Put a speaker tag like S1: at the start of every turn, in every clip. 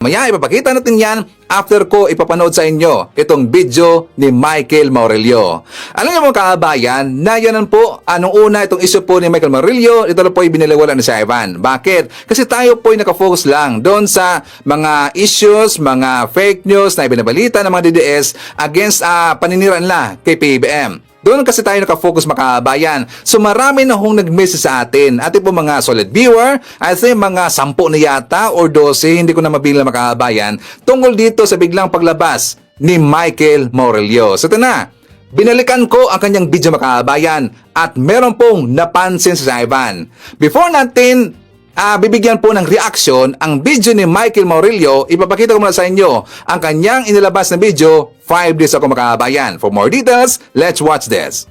S1: Maya ipapakita natin yan after ko ipapanood sa inyo itong video ni Michael Maurelio. Alam niyo mga kaabayan, na yan po, anong una itong issue po ni Michael Maurelio, ito na po yung binaliwala ni si Ivan. Bakit? Kasi tayo po ay nakafocus lang doon sa mga issues, mga fake news na ibinabalita ng mga DDS against paniniraan na kay PBBM. Doon kasi tayo nakafocus mga kaabayan. So marami na hong nag-message sa atin. Ating po mga solid viewer, I think mga 10 na yata or 12, hindi ko na mabilang mga kaabayan, tungkol dito sa biglang paglabas ni Michael Maurelio. So ito na, binalikan ko ang kanyang video mga kaabayan at meron pong napansin sa Ivan. Before natin bibigyan po ng reaction ang video ni Michael Maurelio, ipapakita ko muna sa inyo ang kanyang inilabas na video 5 days ako mga kaabayan. For more details, let's watch this.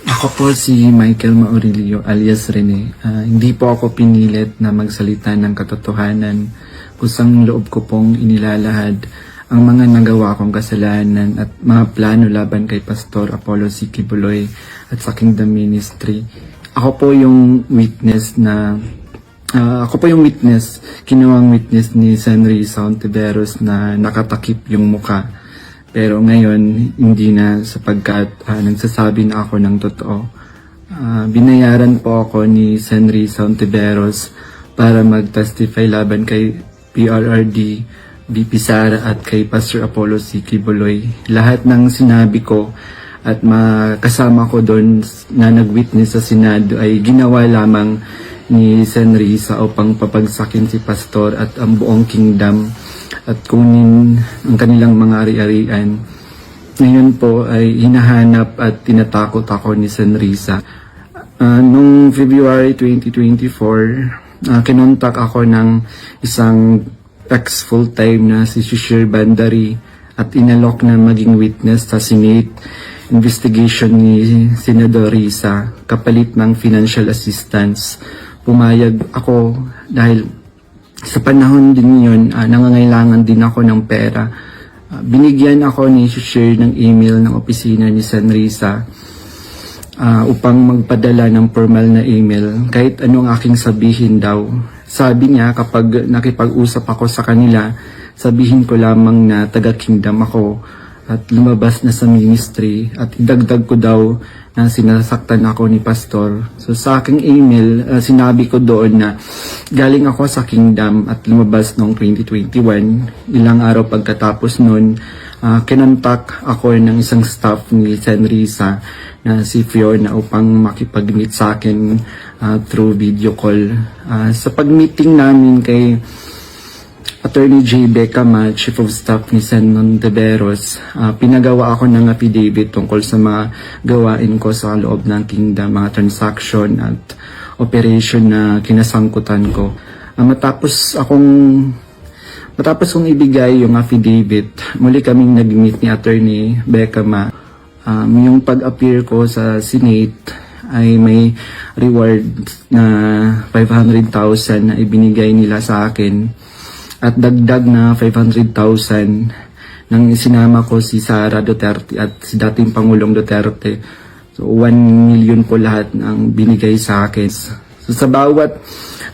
S2: Ako po si Michael Maurelio alias Rene. Hindi po ako pinilit na magsalita ng katotohanan. Kusang loob ko pong inilalahad ang mga nagawa kong kasalanan at mga plano laban kay Pastor Apollo C. Quiboloy at sa Kingdom Ministry. Ako po yung witness, kinuwang witness ni Senry Sauntiveros na nakatakip yung muka. Pero ngayon, hindi na sapagkat nagsasabi na ako ng totoo. Binayaran po ako ni Senry Sauntiveros para mag-testify laban kay PRRD, VP Sara at kay Pastor Apollo C. Quiboloy. Lahat ng sinabi ko at kasama ko doon na nag-witness sa Senado ay ginawa lamang ni Senry sa upang papagsakin si Pastor at ang buong kingdom at kunin ang kanilang mga ari-arian. Ngayon po ay hinahanap at tinatakot ako ni Senrisa. Noong February 2024, kinontak ako ng isang ex full-time na si Shishir Bandari at inalok na maging witness sa Senate investigation ni Senador Risa kapalit ng financial assistance. Pumayag ako dahil sa panahon din yun, nangangailangan din ako ng pera. Binigyan ako ni Shishir ng email ng opisina ni Senrisa upang magpadala ng formal na email kahit anong aking sabihin daw. Sabi niya kapag nakipag-usap ako sa kanila, sabihin ko lamang na taga-kingdom ako at lumabas na sa ministry at idagdag ko daw na sinasaktan ako ni Pastor. So sa aking email, sinabi ko doon na galing ako sa kingdom at lumabas noong 2021. Ilang araw pagkatapos noon, kinontak ako ng isang staff ni Senrisa na si Fiona upang makipag-meet sa akin through video call. Sa pag-meeting namin kay Attorney J. Becama, Chief of Staff ni Sen. Monteveros, pinagawa ako ng affidavit tungkol sa mga gawain ko sa loob ng kingdom, mga transaction at operation na kinasangkutan ko. Matapos kong ibigay yung affidavit, muli kaming nag-meet ni Attorney Becama. Yung pag-appear ko sa Senate ay may reward na 500,000 na ibinigay nila sa akin. At dagdag na 500,000 nang isinama ko si Sara Duterte at si dating Pangulong Duterte. So 1 million po lahat ng binigay sa akin. So sa bawat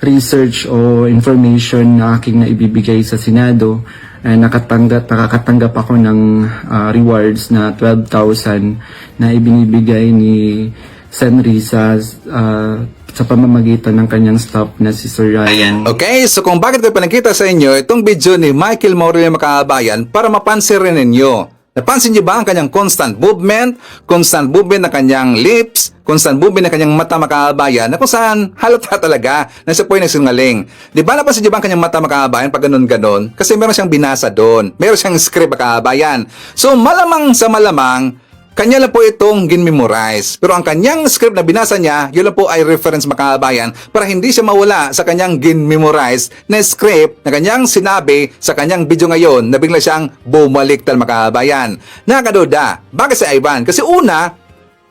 S2: research o information na aking naibibigay sa Senado, nakakatanggap ako ng rewards na 12,000 na ibinibigay ni Senrisa sa pamamagitan ng kanyang staff na si Sir Ryan.
S1: Okay, so kung bakit ko pinakita sa inyo itong video ni Michael Maurelio mga kaabayan, para mapansin rin ninyo. Napansin niyo ba ang kanyang constant movement ng kanyang lips, constant movement ng kanyang mata mga kaabayan, na kung saan halata talaga na siya po ay nagsinungaling. Di ba napansin niyo ba ang kanyang mata mga kaabayan pag ganun-ganon? Kasi meron siyang binasa doon, meron siyang script mga kaabayan. So malamang sa malamang, kanya lang po itong gin-memorize. Pero ang kanyang script na binasa niya, yun lang po ay reference mga kaabayan para hindi siya mawala sa kanyang gin-memorize na script na kanyang sinabi sa kanyang video ngayon na bigla siyang bumaliktad mga kaabayan. Nakakaduda. Bakit si Ivan? Kasi una,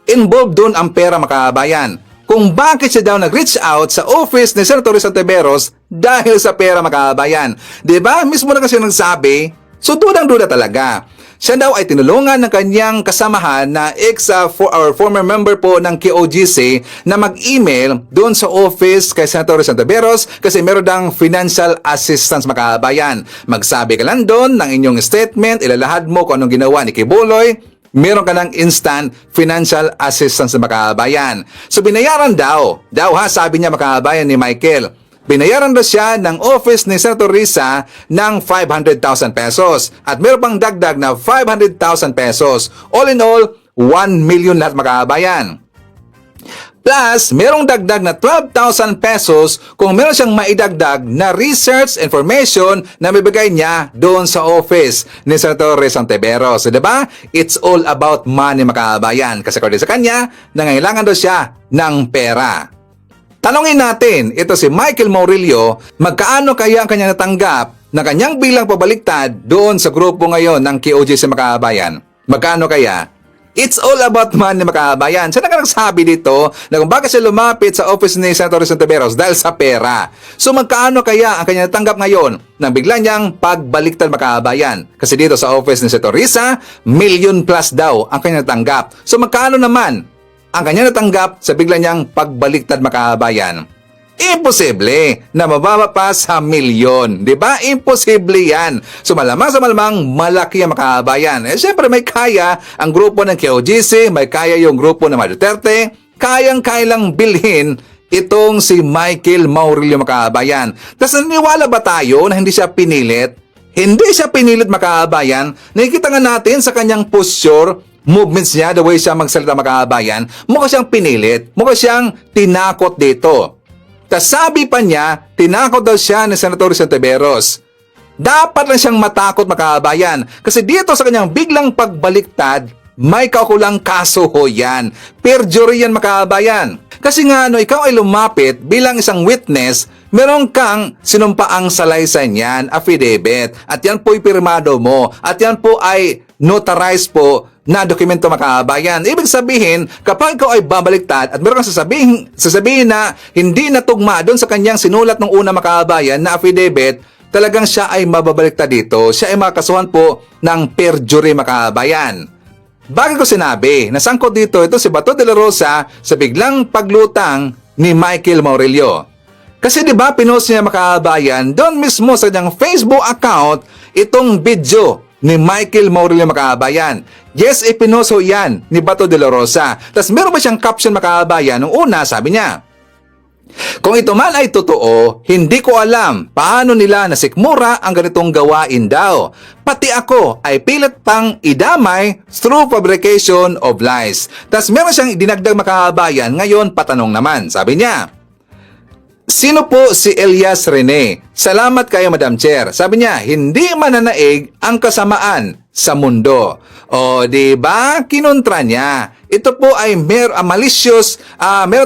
S1: involved doon ang pera mga kaabayan. Kung bakit siya daw nag-reach out sa office ni Senator Sauntiveros dahil sa pera mga kaabayan. Diba? Mismo na kasi nagsabi, so dudang-duda talaga. siya daw ay tinulungan ng kanyang kasamahan na former member po ng KOGC na mag-email doon sa office kay Senator Santaveros kasi meron dang financial assistance mga kabayan. Magsabi ka lang doon ng inyong statement, ilalahad mo kung anong ginawa ni Kibuloy, meron ka ng instant financial assistance mga kabayan. So binayaran daw sabi niya mga kabayan ni Michael, binayaran daw siya ng office ni Senator Risa ng 500,000 pesos. At meron pang dagdag na 500,000 pesos. All in all, 1 million lahat mga kabayan. Plus, merong dagdag na 12,000 pesos kung meron siyang maidagdag na research information na bibigay niya doon sa office ni Senator Risa Ontiveros. So, diba? It's all about money mga kabayan. Kasi kung sa kanya, nangailangan daw siya ng pera. Tanungin natin, ito si Michael Maurilio, magkaano kaya ang kanya natanggap na kanyang bilang pabaliktad doon sa grupo ngayon ng KOGC mga kabayan? Magkano kaya? It's all about money mga kabayan. Siya na nagsabi dito na kung bakit siya lumapit sa office ni Senator Santaveros dahil sa pera. So magkaano kaya ang kanya natanggap ngayon nang bigla niyang pagbaliktad mga kabayan? Kasi dito sa office ni Senator Risa, million plus daw ang kanya natanggap. So magkaano naman ang kanya natanggap sa bigla niyang pagbaliktad mga kabayan? Imposible na mababa pa sa milyon. Diba? Imposible yan. So malamang sa malamang malaki ang mga kabayan. Siyempre may kaya ang grupo ng KOGC, may kaya yung grupo ng Duterte, kayang-kaya lang bilhin itong si Michael Maurilio mga kabayan. Tapos naniniwala ba tayo na hindi siya pinilit? Hindi siya pinilit mga kabayan. Nakikita nga natin sa kanyang posture, movements niya, the way siya magsalita mga kabayan, mukha siyang pinilit, mukha siyang tinakot dito. Tas sabi pa niya, tinakot daw siya ni Senator Santaveros. Dapat lang siyang matakot mga kabayan kasi dito sa kanyang biglang pagbaliktad, may kaukulang kaso ho yan. Perjury yan mga kabayan. Kasi nga ikaw ay lumapit bilang isang witness, meron kang sinumpaang salaysay niyan, affidavit, at yan po'y pirmado mo, at yan po ay notarized po na dokumento mga kabayan. Ibig sabihin, kapag ikaw ay babaliktad at meron kang sasabihin na hindi natugma doon sa kanyang sinulat ng una mga kabayan na affidavit, talagang siya ay mababaliktad dito. Siya ay makakasuhan po ng perjury mga kabayan. Bakit ko sinabi na sangkot dito ito si Bato de la Rosa sa biglang paglutang ni Michael Maurilio? Kasi di ba pinost niya mga kabayan doon mismo sa kanyang Facebook account itong video ni Michael Maurilio mga kabayan. Yes, ipinost ho yan ni Bato de la Rosa. Tapos meron ba siyang caption mga kabayan? Nung una sabi niya, kung ito man ay totoo, hindi ko alam paano nila nasikmura ang ganitong gawain daw. Pati ako ay pilit pang idamay through fabrication of lies. Tapos meron siyang dinagdag mga kabayan, ngayon patanong naman. Sabi niya, sino po si Elias Rene? Salamat kayo Madam Chair. Sabi niya, hindi mananaig ang kasamaan sa mundo. O, di ba? Kinontra niya. Ito po ay meron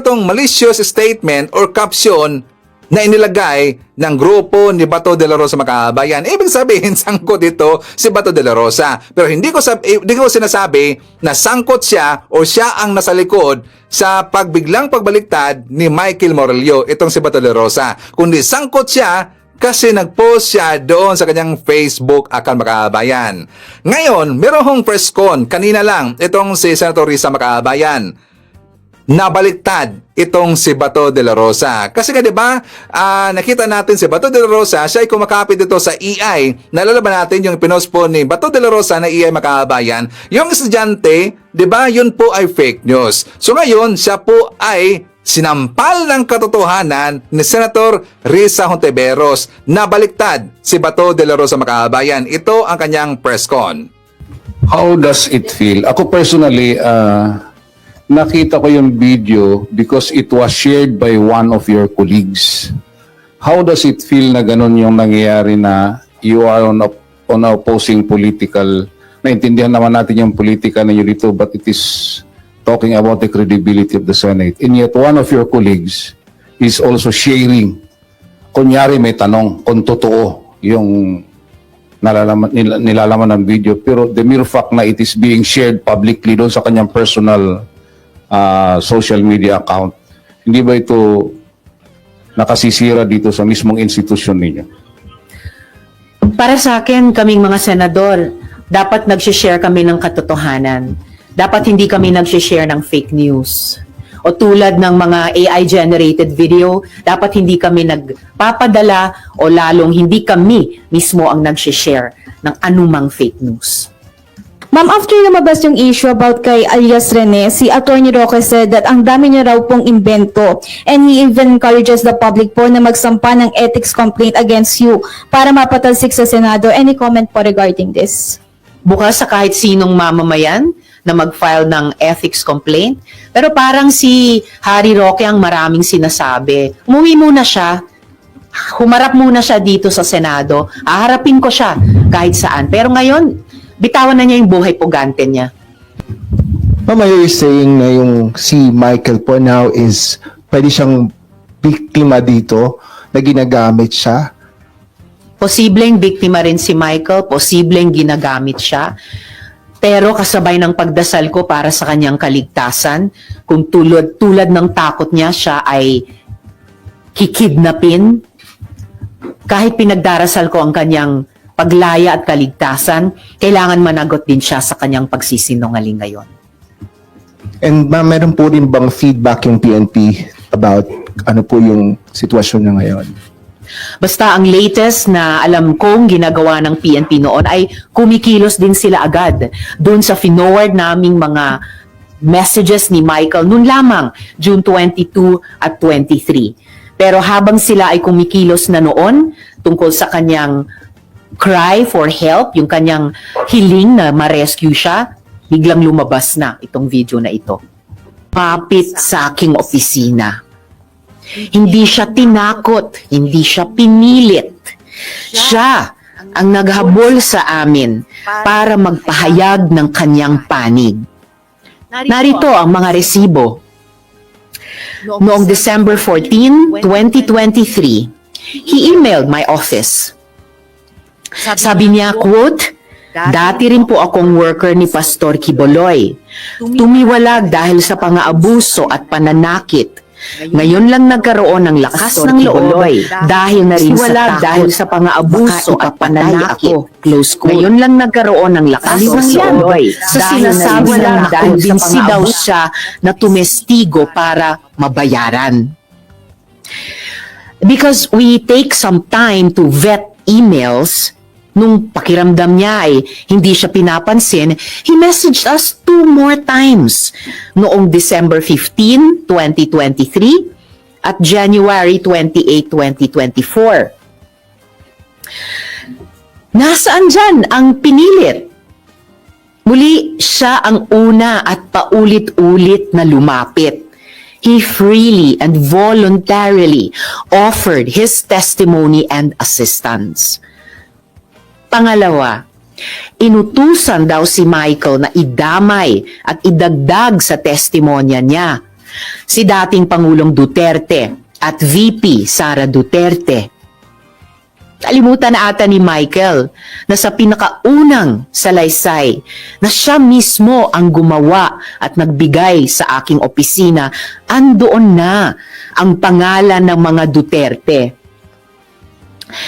S1: tong malicious statement or caption na inilagay ng grupo ni Bato de la Rosa mga kabayan. Ibig sabihin, sangkot dito si Bato de la Rosa. Pero hindi ko sinasabi na sangkot siya o siya ang nasa likod sa pagbiglang pagbaliktad ni Michael Maurilio, itong si Bato de la Rosa. Kundi sangkot siya kasi nag-post siya doon sa kanyang Facebook account mga kabayan. Ngayon, meron hong press con kanina lang itong si Senator Risa mga kabayan. Nabaliktad itong si Bato de la Rosa. Kasi nga 'di ba, nakita natin si Bato de la Rosa, siya ay kumakapit dito sa EI. Nalalaban natin yung pinost po ni Bato de la Rosa na EI mga kabayan. Yung estudyante, 'di ba, yun po ay fake news. So ngayon, siya po ay sinampal ng katotohanan ni Senator Risa Ontiveros na baliktad si Bato de la Rosa mga kabayan. Ito ang kanyang press con.
S3: How does it feel? Ako personally, nakita ko yung video because it was shared by one of your colleagues. How does it feel na ganun yung nangyayari na you are on opposing political, naintindihan naman natin yung politika ninyo dito, but it is talking about the credibility of the Senate. And yet one of your colleagues is also sharing, kunyari may tanong kung totoo yung nilalaman ng video, pero the mere fact na it is being shared publicly doon sa kanyang personal social media account, hindi ba ito nakasisira dito sa mismong institusyon ninyo?
S4: Para sa akin, kaming mga senador, dapat nagsishare kami ng katotohanan. Dapat hindi kami nagsishare ng fake news. O tulad ng mga AI-generated video, dapat hindi kami nagpapadala o lalong hindi kami mismo ang nagsishare ng anumang fake news.
S5: Ma'am, after lumabas yung issue about kay alias Rene, si Atty. Roque said that ang dami niya raw pong invento and he even encourages the public po na magsampa ng ethics complaint against you para mapatalsik sa Senado. Any comment po regarding this?
S4: Bukas sa kahit sinong mamamayan na mag-file ng ethics complaint. Pero parang si Harry Roque ang maraming sinasabi. Umuwi muna siya. Humarap muna siya dito sa Senado. Haharapin ko siya kahit saan. Pero ngayon, bitawan na niya yung buhay pugante niya.
S6: Ma'am, are you saying na yung si Michael po now is pwede siyang biktima dito na ginagamit siya?
S4: Posibleng biktima rin si Michael, posibleng ginagamit siya. Pero kasabay ng pagdasal ko para sa kanyang kaligtasan, kung tulad ng takot niya, siya ay kikidnapin, kahit pinagdarasal ko ang kanyang paglaya at kaligtasan, kailangan managot din siya sa kanyang pagsisinungaling ngayon.
S6: And ma'am, meron po rin bang feedback yung PNP about ano po yung sitwasyon niya ngayon?
S4: Basta ang latest na alam kong ginagawa ng PNP noon ay kumikilos din sila agad doon sa finoward naming mga messages ni Michael noon lamang, June 22 at 23. Pero habang sila ay kumikilos na noon tungkol sa kanyang cry for help, yung kanyang hiling na ma-rescue siya, biglang lumabas na itong video na ito. Papit sa aking opisina. Hindi siya tinakot, hindi siya pinilit. Siya ang naghabol sa amin para magpahayag ng kanyang panig. Narito ang mga resibo. Noong December 14, 2023, he emailed my office. Sabi niya, quote, "Dati rin po akong worker ni Pastor Quiboloy. Tumiwalag dahil sa pang-aabuso at pananakit. Ngayon lang nagkaroon ng lakas ng loob dahil na rin sa takot dahil sa pang-aabuso at pananakit." Close quote. Ngayon lang nagkaroon ng lakas ng loob sa sinasabi lang dahil binsi daw siya na tumestigo para mabayaran. Because we take some time to vet emails, nung pakiramdam niya ay hindi siya pinapansin, he messaged us 2 more times noong December 15, 2023 at January 28, 2024. Nasaan dyan ang pinilit? Muli, siya ang una at paulit-ulit na lumapit. He freely and voluntarily offered his testimony and assistance. Pangalawa, inutusan daw si Michael na idamay at idagdag sa testimonya niya si dating Pangulong Duterte at VP Sara Duterte. Kalimutan na ata ni Michael na sa pinakaunang salaysay na siya mismo ang gumawa at nagbigay sa aking opisina, andoon na ang pangalan ng mga Duterte.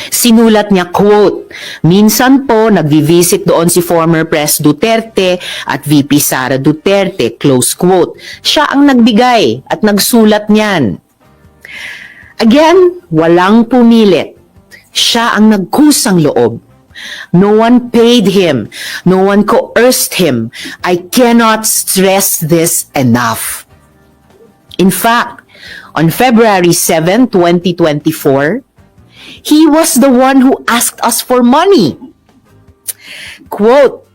S4: Sinulat niya, quote, "Minsan po nagvi-visit doon si former Pres Duterte at VP Sara Duterte," close quote. Siya ang nagbigay at nagsulat niyan. Again, walang pumilit. Siya ang nagkusang loob. No one paid him. No one coerced him. I cannot stress this enough. In fact, on February 7, 2024, he was the one who asked us for money. Quote,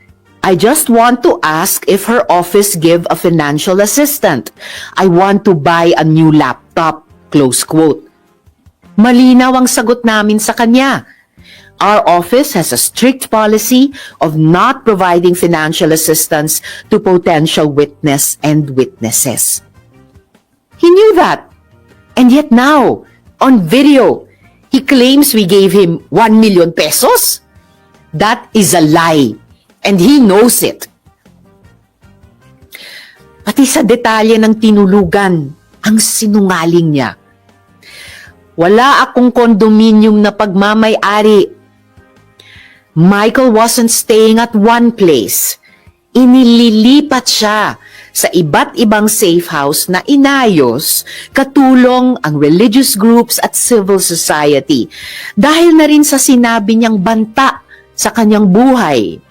S4: "I just want to ask if her office give a financial assistant. I want to buy a new laptop." Close quote. Malinaw ang sagot namin sa kanya. Our office has a strict policy of not providing financial assistance to potential witness and witnesses. He knew that. And yet now, on video, he claims we gave him 1 million pesos? That is a lie. And he knows it. Pati sa detalye ng tinulugan, ang sinungaling niya. Wala akong kondominium na pagmamay-ari. Michael wasn't staying at one place. Inililipat siya sa iba't ibang safe house na inayos katulong ang religious groups at civil society dahil na rin sa sinabi niyang banta sa kanyang buhay.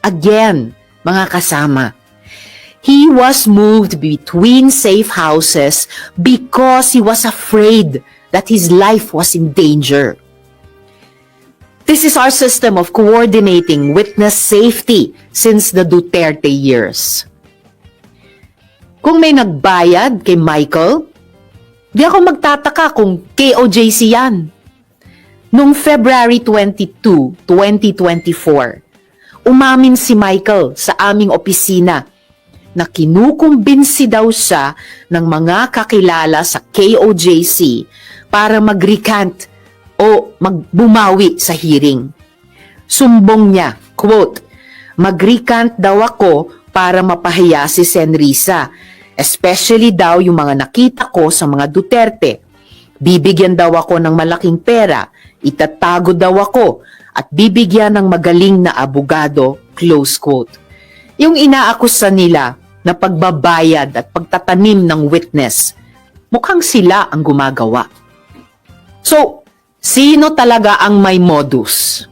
S4: Again, mga kasama, he was moved between safe houses because he was afraid that his life was in danger. This is our system of coordinating witness safety since the Duterte years. Kung may nagbayad kay Michael, di ako magtataka kung KOJC yan. Noong February 22, 2024, umamin si Michael sa aming opisina na kinukumbinsi daw siya ng mga kakilala sa KOJC para mag-recant o magbumawi sa hearing. Sumbong niya, quote, "Mag-recant daw ako para mapahiya si Senrisa, especially daw yung mga nakita ko sa mga Duterte. Bibigyan daw ako ng malaking pera, itatago daw ako, at bibigyan ng magaling na abogado," close quote. Yung inaakusa nila na pagbabayad at pagtatanim ng witness, mukhang sila ang gumagawa. So, sino talaga ang may modus?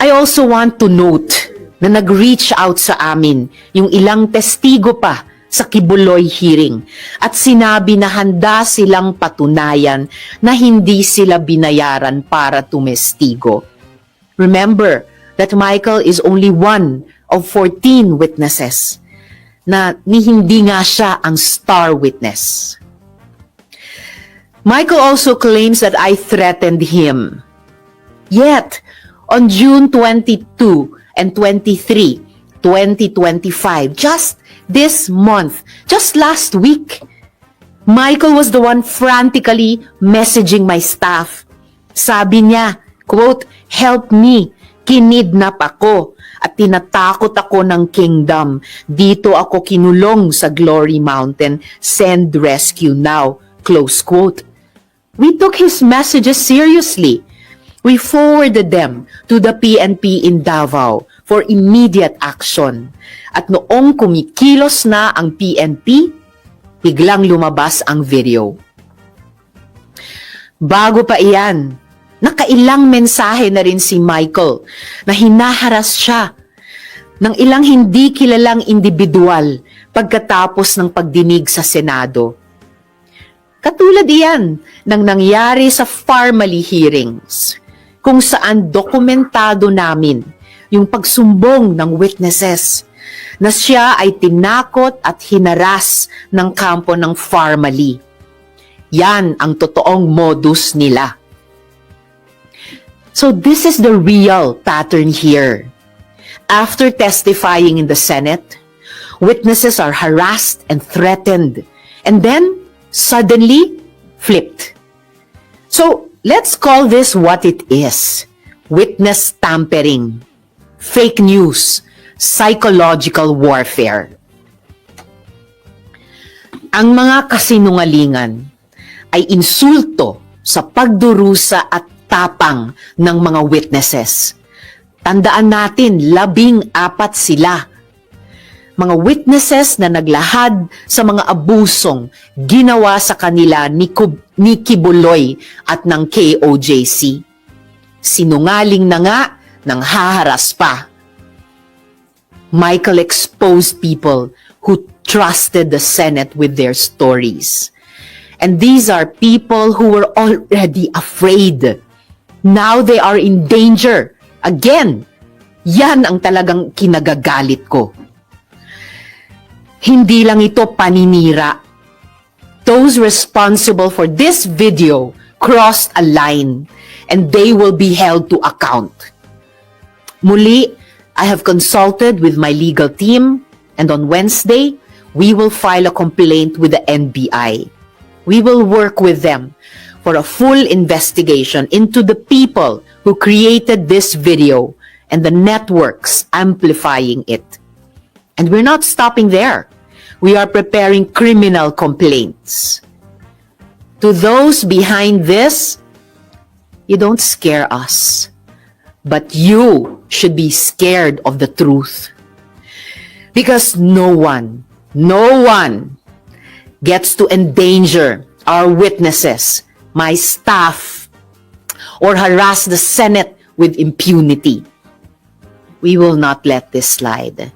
S4: I also want to note na nag-reach out sa amin yung ilang testigo pa sa Kibuloy hearing at sinabi na handa silang patunayan na hindi sila binayaran para tumestigo. Remember that Michael is only one of 14 witnesses na hindi nga siya ang star witness. Michael also claims that I threatened him. Yet, on June 22 and 23, 2025, just this month, just last week, Michael was the one frantically messaging my staff. Sabi niya, quote, "Help me, kinidnap ako at tinatakot ako ng kingdom. Dito ako kinulong sa Glory Mountain. Send rescue now," close quote. We took his messages seriously. We forwarded them to the PNP in Davao for immediate action. At noong kumikilos na ang PNP, biglang lumabas ang video. Bago pa iyan, nakailang mensahe na rin si Michael na hinaharas siya ng ilang hindi kilalang individual pagkatapos ng pagdinig sa Senado. Katulad iyan ng nangyari sa Farmally hearings, kung saan dokumentado namin yung pagsumbong ng witnesses na siya ay tinakot at hinaras ng kampo ng Farmally. Yan ang totoong modus nila. So this is the real pattern here. After testifying in the Senate, witnesses are harassed and threatened, and then suddenly flipped. So let's call this what it is: witness tampering, fake news, psychological warfare. Ang mga kasinungalingan ay insulto sa pagdurusa at tapang ng mga witnesses. Tandaan natin, 14 sila. Mga witnesses na naglahad sa mga abusong ginawa sa kanila ni Kibuloy at ng KOJC. Sinungaling na nga nang haharas pa. Michael exposed people who trusted the Senate with their stories. And these are people who were already afraid. Now they are in danger. Again, yan ang talagang kinagagalit ko. Hindi lang ito paninira. Those responsible for this video crossed a line and they will be held to account. Muli, I have consulted with my legal team and on Wednesday, we will file a complaint with the NBI. We will work with them for a full investigation into the people who created this video and the networks amplifying it. And we're not stopping there. We are preparing criminal complaints. To those behind this, you don't scare us. But you should be scared of the truth. Because no one gets to endanger our witnesses, my staff, or harass the Senate with impunity. We will not let this slide.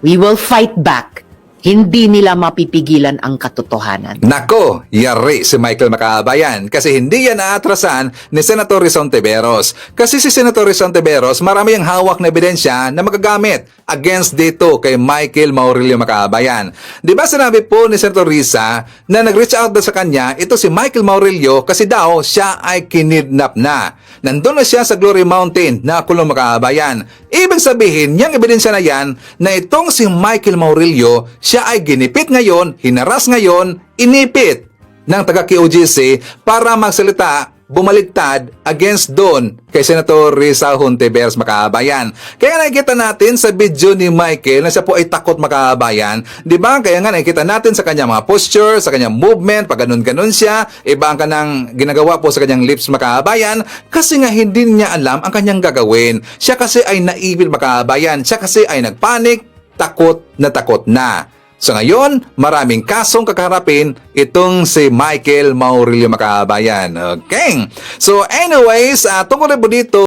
S4: We will fight back. Hindi nila mapipigilan ang katotohanan.
S1: Nako, yari si Michael Makabayan kasi hindi yan aatrasan ni Senator Rizon Tiveros. Kasi si Senator Rizon Tiveros marami ang hawak na ebidensya na magagamit against dito kay Michael Maurilio Makabayan. Di ba sinabi po ni Senator Risa na nag-reach out daw sa kanya ito si Michael Maurilio kasi daw siya ay kinidnap na. Nandun na siya sa Glory Mountain na kulong Makabayan. Ibig sabihin, yung ebidensya na yan na itong si Michael Maurilio siya ay ginipit ngayon, hinaras ngayon, inipit ng taga-QGC para magsalita, bumaligtad against doon kay Senator Risa Hontiveros Makabayan. Kaya nakikita natin sa video ni Michael na siya po ay takot Makabayan. Di ba? Kaya nga nakikita natin sa kanyang mga posture, sa kanyang movement, pag ganun-ganun siya, iba ang kanang ginagawa po sa kanyang lips Makabayan kasi nga hindi niya alam ang kanyang gagawin. Siya kasi ay naibig Makabayan. Siya kasi ay nagpanik, takot na. So ngayon, maraming kasong kakaharapin itong si Michael Maurilio Makabayan. Okay? So anyways, tungkol po dito,